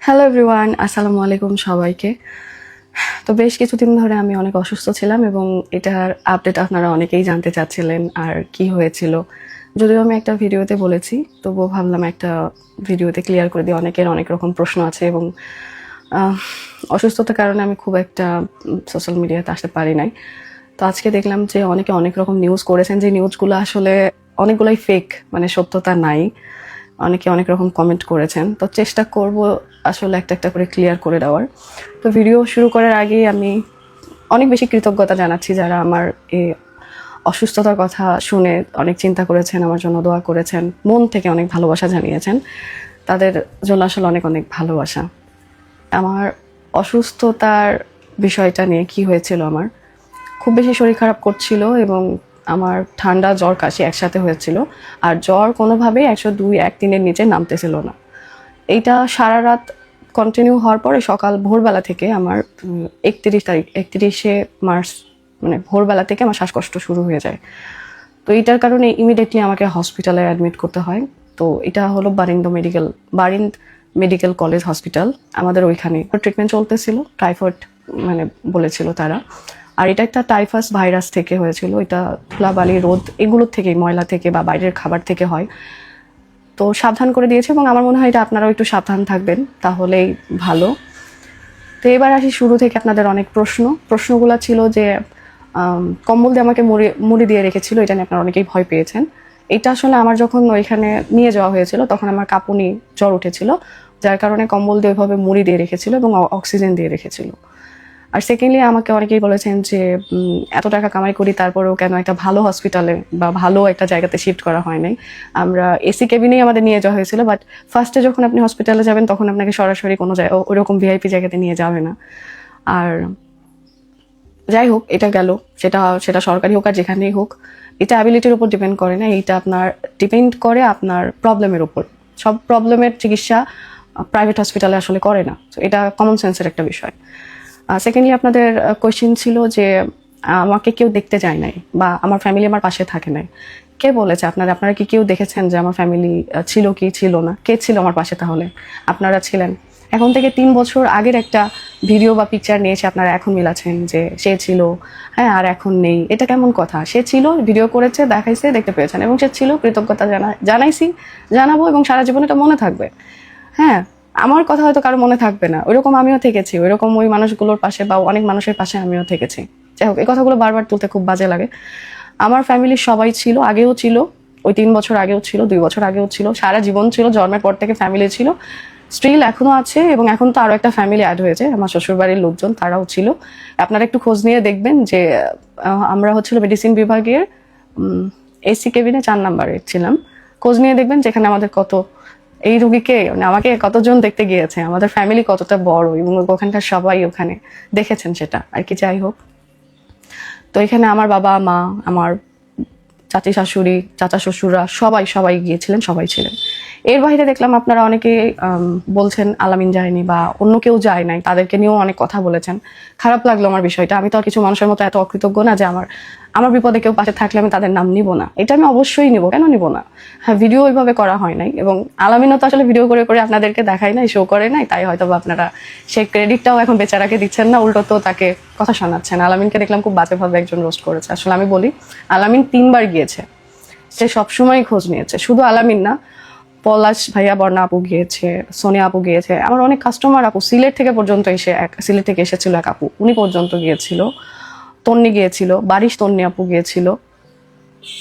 Hello everyone, আসসালামু আলাইকুম সবাইকে। তো বেশ কিছুদিন ধরে আমি অনেক অসুস্থ ছিলাম এবং এটার আপডেট আপনারা অনেকেই জানতে চাচ্ছিলেন আর কি হয়েছিল। যদিও আমি একটা ভিডিওতে বলেছি, তবুও ভাবলাম একটা ভিডিওতে ক্লিয়ার করে দিই। অনেকের অনেক রকম প্রশ্ন আছে এবং অসুস্থতার কারণে আমি খুব একটা সোশ্যাল মিডিয়াতে আসতে পারি নাই। তো আজকে দেখলাম যে অনেকে অনেক রকম নিউজ করেছেন, যে নিউজগুলো আসলে অনেকগুলোই ফেক, মানে সত্যতা নাই। অনেকে অনেক রকম কমেন্ট করেছেন, তো চেষ্টা করব আসলে একটা একটা করে ক্লিয়ার করে দেওয়ার। তো ভিডিও শুরু করার আগেই আমি অনেক বেশি কৃতজ্ঞতা জানাচ্ছি যারা আমার এই অসুস্থতার কথা শুনে অনেক চিন্তা করেছেন, আমার জন্য দোয়া করেছেন, মন থেকে অনেক ভালোবাসা জানিয়েছেন। তাদের জন্য আসলে অনেক অনেক ভালোবাসা। আমার অসুস্থতার বিষয়টা নিয়ে কি হয়েছিল, আমার খুব বেশি শরীর খারাপ করছিল এবং আমার ঠান্ডা জ্বর কাশি একসাথে হয়েছিল। আর জ্বর কোনোভাবেই 102-103-এর নিচে নামতেছিল না। এইটা সারা রাত কন্টিনিউ হওয়ার পরে সকাল ভোরবেলা থেকে আমার 31 মার্চ মানে ভোরবেলা থেকে আমার শ্বাসকষ্ট শুরু হয়ে যায়। তো এইটার কারণে ইমিডিয়েটলি আমাকে হসপিটালে অ্যাডমিট করতে হয়। তো এটা হলো বারিন্দ মেডিকেল কলেজ হসপিটাল, আমাদের ওইখানে ট্রিটমেন্ট চলতেছিল। টাইফয়েড মানে বলেছিল তারা। আর এটা একটা টাইফাস ভাইরাস থেকে হয়েছিল। এটা ধুলাবালি, রোদ, এগুলোর থেকে, ময়লা থেকে বা বাইরের খাবার থেকে হয়। তো সাবধান করে দিয়েছে এবং আমার মনে হয় এটা আপনারাও একটু সাবধান থাকবেন, তাহলেই ভালো। তো এবার আসি শুরু থেকে। আপনাদের অনেক প্রশ্নগুলো ছিল যে কম্বল দিয়ে আমাকে মুড়ি দিয়ে রেখেছিল, এটা নিয়ে আপনারা অনেকেই ভয় পেয়েছেন। এটা আসলে আমার যখন ওইখানে নিয়ে যাওয়া হয়েছিল তখন আমার কাঁপুনি, জ্বর উঠেছিল, যার কারণে কম্বল দিয়ে ওইভাবে মুড়ি দিয়ে রেখেছিল এবং অক্সিজেন দিয়ে রেখেছিল। আর সেকেন্ডলি আমাকে অনেকেই বলেছেন যে এত টাকা কামাই করি তারপরেও কেন একটা ভালো হসপিটালে বা ভালো একটা জায়গাতে শিফট করা হয় নাই। আমরা এসি কেবিনেই আমাদের নিয়ে যাওয়া হয়েছিল, বাট ফার্স্টে যখন আপনি হসপিটালে যাবেন তখন আপনাকে সরাসরি কোনো ওইরকম ভিআইপি জায়গাতে নিয়ে যাবে না। আর যাই হোক, এটা গেল, সেটা সরকারি হোক আর যেখানেই হোক, এটা অ্যাবিলিটির উপর ডিপেন্ড করে না, এটা আপনার ডিপেন্ড করে আপনার প্রবলেমের উপর। সব প্রবলেমের চিকিৎসা প্রাইভেট হসপিটালে আসলে করে না। তো এটা কমন সেন্সের একটা বিষয়। সেকেন্ডলি আপনাদের কোয়েশ্চেন ছিল যে আমাকে কেউ দেখতে যায় নাই বা আমার ফ্যামিলি আমার পাশে থাকে নাই। কে বলেছে? আপনারা কি কেউ দেখেছেন যে আমার ফ্যামিলি ছিল কি ছিল না? কে ছিল আমার পাশে? তাহলে আপনারা ছিলেন। এখন থেকে 3 বছর আগের একটা ভিডিও বা পিকচার নিয়ে এসে আপনারা এখন মিলাচ্ছেন যে সে ছিল, হ্যাঁ, আর এখন নেই। এটা কেমন কথা? সে ছিল, ভিডিও করেছে, দেখাইছে, দেখতে পেয়েছেন, এবং সে ছিল, কৃতজ্ঞতা জানাইছি, জানাবো, এবং সারা জীবন এটা মনে থাকবে। হ্যাঁ, আমার কথা হয়তো কারো মনে থাকবে না, ওইরকম আমিও থেকেছি, ওইরকম ওই মানুষগুলোর পাশে বা অনেক মানুষের পাশে আমিও থেকেছি। যাই হোক, এই কথাগুলো বারবার তুলতে খুব বাজে লাগে। আমার ফ্যামিলির সবাই ছিল, আগেও ছিল, ওই 3 বছর আগেও ছিল, 2 বছর আগেও ছিল, সারা জীবন ছিল, জন্মের পর থেকে ফ্যামিলি ছিল, স্টিল এখনো আছে। এবং এখন তো আরো একটা ফ্যামিলি অ্যাড হয়েছে, আমার শ্বশুরবাড়ির লোকজন, তারাও ছিল। আপনারা একটু খোঁজ নিয়ে দেখবেন যে আমরা হচ্ছিল মেডিসিন বিভাগের এসি কেবিনে 4 নাম্বারে ছিলাম। খোঁজ নিয়ে দেখবেন যেখানে আমাদের কত, এই রুগীকে মানে আমাকে কতজন দেখতে গিয়েছে, আমাদের ফ্যামিলি কতটা বড়, এবং ওখানকার সবাই ওখানে দেখেছেন সেটা আর কি। যাই হোক, তো এখানে আমার বাবা মা, আমার চাচি শাশুড়ি, চাচা শ্বশুররা সবাই গিয়েছিলেন, সবাই ছিলেন। এর বাইরে দেখলাম আপনারা অনেকে বলছেন আলামিন যায়নি বা অন্য কেউ যায় নাই, তাদেরকে নিয়েও অনেক কথা বলেছেন। খারাপ লাগলো আমার বিষয়টা। আমি তো আর কিছু মানুষের মতো এত অকৃতজ্ঞ না যে আমার বিপদে কেউ পাশে থাকলে আমি তাদের নাম নিব না। এটা আমি অবশ্যই নিব, কেন নিব না? হ্যাঁ, ভিডিও ওইভাবে করা হয় নাই, এবং আলামিনও তো আসলে ভিডিও করে করে আপনাদেরকে দেখায় নাই, শো করে নাই, তাই হয়তো আপনারা সেই ক্রেডিটটাও এখন বেচারাকে দিচ্ছেন না, উল্টো তো তাকে কথা শোনাচ্ছেন। আলামিনকে দেখলাম খুব বাজেভাবে একজন রোস্ট করেছে। আসলে আমি বলি, আলামিন 3 বার গিয়েছে, সে সবসময় খোঁজ নিয়েছে। শুধু আলামিন না, পলাশ ভাইয়া, বর্ণা আপু গিয়েছে, সোনিয়া আপু গিয়েছে, আমার অনেক কাস্টমার আপু সিলেট থেকে পর্যন্ত সিলেট থেকে এসেছিল এক আপু, উনি পর্যন্ত গিয়েছিল, তন্নি গিয়েছিল, বারিশ তন্নি আপু গিয়েছিল,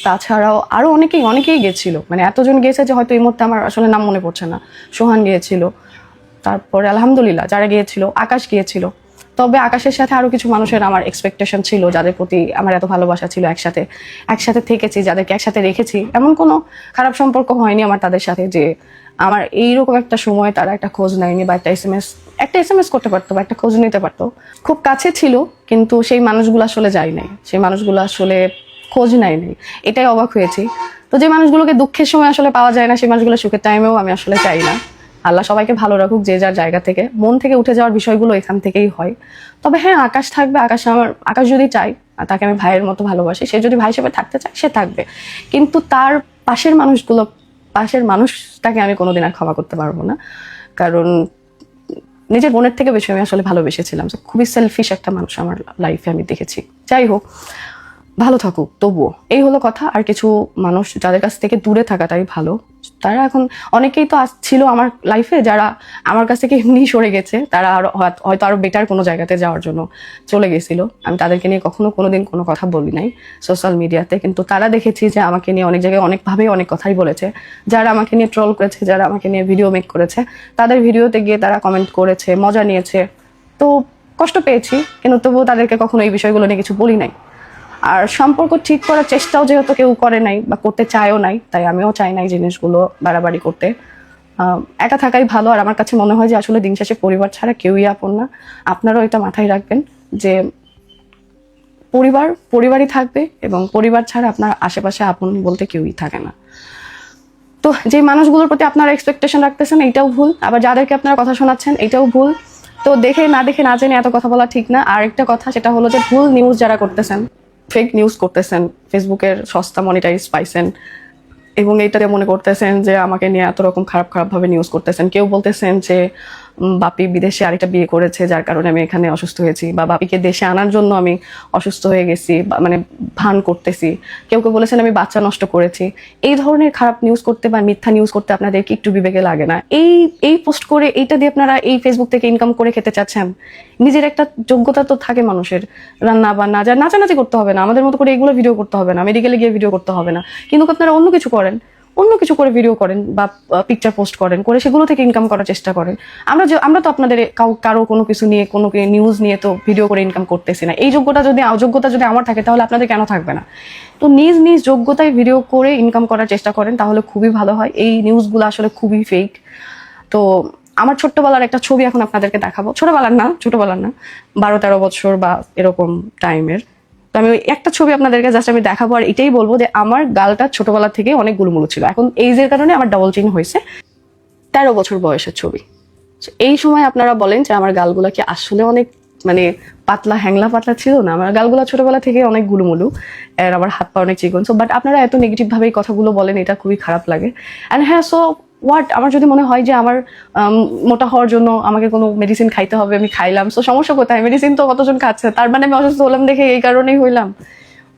তাছাড়াও আরো অনেকেই গিয়েছিল। মানে এতজন গিয়েছে যে হয়তো এই মুহূর্তে আমার আসলে নাম মনে পড়ছে না। সোহান গিয়েছিল, তারপরে আলহামদুলিল্লাহ যারা গিয়েছিল, আকাশ গিয়েছিল। তবে আকাশের সাথে আরো কিছু মানুষের আমার এক্সপেকটেশন ছিল, যাদের প্রতি আমার এত ভালোবাসা ছিল, একসাথে থেকেছি, যাদেরকে একসাথে রেখেছি, এমন কোনো খারাপ সম্পর্ক হয়নি আমার তাদের সাথে যে আমার এইরকম একটা সময় তারা একটা খোঁজ নেয়নি বা একটা এসএমএস করতে পারতো বা একটা খোঁজ নিতে পারতো। খুব কাছে ছিল, কিন্তু সেই মানুষগুলো আসলে যায় নাই, সেই মানুষগুলো আসলে খোঁজ নেয়নি। এটাই অবাক হয়েছি। তো যে মানুষগুলোকে দুঃখের সময় আসলে পাওয়া যায় না, সেই মানুষগুলো সুখের টাইমেও আমি আসলে চাই না। আল্লাহ সবাইকে ভালো রাখুক, যে যার জায়গা থেকে, মন থেকে উঠে যাওয়ার বিষয়গুলো এখান থেকেই হয়। তবে হ্যাঁ, আকাশ থাকবে, আকাশ যদি চাই, তাকে আমি ভাইয়ের মতো ভালোবাসি, সে যদি ভাই হিসেবে থাকতে চায় সে থাকবে। কিন্তু তার পাশের মানুষটাকে আমি কোনোদিন আর ক্ষমা করতে পারবো না। কারণ নিজের বোনের থেকে বেশি আমি আসলে ভালোবেসেছিলাম। খুবই সেলফিশ একটা মানুষ আমার লাইফে আমি দেখেছি। যাই হোক, ভালো থাকুক তবুও, এই হলো কথা। আর কিছু মানুষ যাদের কাছ থেকে দূরে থাকাটাই ভালো, তারা এখন অনেকেই তো ছিল আমার লাইফে যারা আমার কাছ থেকে এমনি সরে গেছে, তারা আরো হয়তো আরো বেটার কোনো জায়গাতে যাওয়ার জন্য চলে গেছিল। আমি তাদেরকে নিয়ে কোনোদিন কোনো কথা বলি নাই সোশ্যাল মিডিয়াতে, কিন্তু তারা দেখেছি যে আমাকে নিয়ে অনেক জায়গায় অনেকভাবেই অনেক কথাই বলেছে। যারা আমাকে নিয়ে ট্রল করেছে, যারা আমাকে নিয়ে ভিডিও মেক করেছে, তাদের ভিডিওতে গিয়ে তারা কমেন্ট করেছে, মজা নিয়েছে। তো কষ্ট পেয়েছি, কিন্তু তবুও তাদেরকে কখনো এই বিষয়গুলো নিয়ে কিছু বলি নাই। আর সম্পর্ক ঠিক করার চেষ্টাও যেহেতু কেউ করে নাই বা করতে চায়ও নাই, তাই আমিও চাই নাই জিনিসগুলো বাড়াবাড়ি করতে। একা থাকাই ভালো। আর আমার কাছে মনে হয় যে আসলে দিন শেষে পরিবার ছাড়া কেউই আপন না। আপনারাও এটা মাথায় রাখবেন যে পরিবারই থাকবে, এবং পরিবার ছাড়া আপনার আশেপাশে আপন বলতে কেউই থাকে না। তো যে মানুষগুলোর প্রতি আপনারা এক্সপেকটেশন রাখতেছেন এটাও ভুল, আবার যাদেরকে আপনারা কথা শোনাচ্ছেন এটাও ভুল। তো দেখে না জেনে এত কথা বলা ঠিক না। আর একটা কথা, সেটা হলো যে ভুল নিউজ যারা করতেছেন, ফেক নিউজ করতেছেন, ফেসবুকের সস্তা মনিটাইজ পাইছেন এবং এইটাতে মনে করতেছেন যে আমাকে নিয়ে এত রকম খারাপ ভাবে নিউজ করতেছেন। কেউ বলতেছেন যে বাপি বিদেশে আরেকটা বিয়ে করেছে যার কারণে আমি এখানে অসুস্থ হয়েছি, বা বাপিকে দেশে আনার জন্য আমি অসুস্থ হয়ে গেছি, মানে ভান করতেছি। কেউ বলেছেন আমি বাচ্চা নষ্ট করেছি। এই ধরনের খারাপ নিউজ করতে বা মিথ্যা নিউজ করতে আপনাদের কি একটু বিবেকে লাগে না? এই পোস্ট করে এইটা দিয়ে আপনারা এই ফেসবুক থেকে ইনকাম করে খেতে চাচ্ছেন? নিজের একটা যোগ্যতা তো থাকে মানুষের, রান্না বান্না, যা নাচানাচি করতে হবে না, আমাদের মতো করে এগুলো ভিডিও করতে হবে না, মেডিকেলে গিয়ে ভিডিও করতে হবে না, কিন্তু আপনারা অন্য কিছু করেন, অন্য কিছু করে ভিডিও করেন বা পিকচার পোস্ট করেন, করে সেগুলো থেকে ইনকাম করার চেষ্টা করেন। আমরা তো আপনাদের কারো কোনো কিছু নিয়ে, কোনো নিউজ নিয়ে তো ভিডিও করে ইনকাম করতেছি না। এই অযোগ্যতা যদি আমার থাকে তাহলে আপনাদের কেন থাকবে না? তো নিজ যোগ্যতায় ভিডিও করে ইনকাম করার চেষ্টা করেন, তাহলে খুবই ভালো হয়। এই নিউজগুলো আসলে খুবই ফেক। তো আমার ছোট্টবেলার একটা ছবি এখন আপনাদেরকে দেখাবো, ছোটবেলার না 12-13 বছর বা এরকম টাইমের। তো আমি ওই একটা ছবি আপনাদেরকে জাস্ট আমি দেখাবো, আর এটাই বলবো যে আমার গালটা ছোটবেলা থেকে অনেক গুলুমুলু ছিল, এখন এইজের কারণে আমার ডাবল চিন হয়েছে। 13 বছর বয়সের ছবি। এই সময় আপনারা বলেন যে আমার গালগুলা কি আসলে অনেক মানে পাতলা ছিল না? আমার গালগুলা ছোটবেলা থেকে অনেক গুলুমুলু, আর আমার হাত পা অনেক চিকন। বাট আপনারা এত নেগেটিভ ভাবে এই কথাগুলো বলেন, এটা খুবই খারাপ লাগে। অ্যান্ড হ্যাঁ, সো হোয়াট, আমার যদি মনে হয় যে আমার মোটা হওয়ার জন্য আমাকে কোনো মেডিসিন খাইতে হবে, আমি খাইলাম, সো সমস্যা কোথায়? মেডিসিন তো কতজন খাচ্ছে, তার মানে আমি অসুস্থ হলাম দেখে এই কারণেই হইলাম?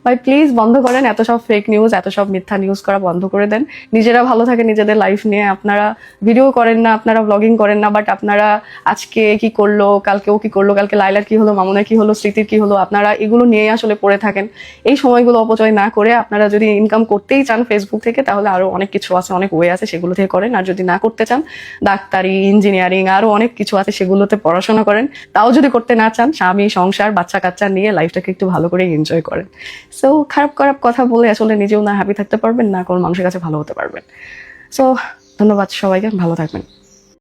ভাই প্লিজ বন্ধ করেন এত সব ফেক নিউজ, এত সব মিথ্যা নিউজ করা বন্ধ করে দেন। নিজেরা ভালো থাকে নিজেদের লাইফ নিয়ে। আপনারা ভিডিও করেন না, আপনারা ব্লগিং করেন না, বাট আপনারা আজকে কি করলো, কালকে ও কি করলো, কালকে লাইলার কি হলো, মামুনের কি হলো, স্মৃতির কি হলো, আপনারা এগুলো নিয়েই আসলে পড়ে থাকেন। এই সময়গুলো অপচয় না করে আপনারা যদি ইনকাম করতেই চান ফেসবুক থেকে, তাহলে আরো অনেক কিছু আছে, অনেক ওয়ে আছে, সেগুলো থেকে করেন। আর যদি না করতে চান, ডাক্তারি, ইঞ্জিনিয়ারিং, আরো অনেক কিছু আছে, সেগুলোতে পড়াশোনা করেন। তাও যদি করতে না চান, স্বামী, সংসার, বাচ্চা কাচ্চা নিয়ে লাইফটাকে একটু ভালো করে এনজয় করেন। সো খারাপ কথা বলে আসলে নিজেও না হ্যাপি থাকতে পারবেন, না কোনো মানুষের কাছে ভালো হতে পারবেন। সো ধন্যবাদ সবাইকে, ভালো থাকবেন।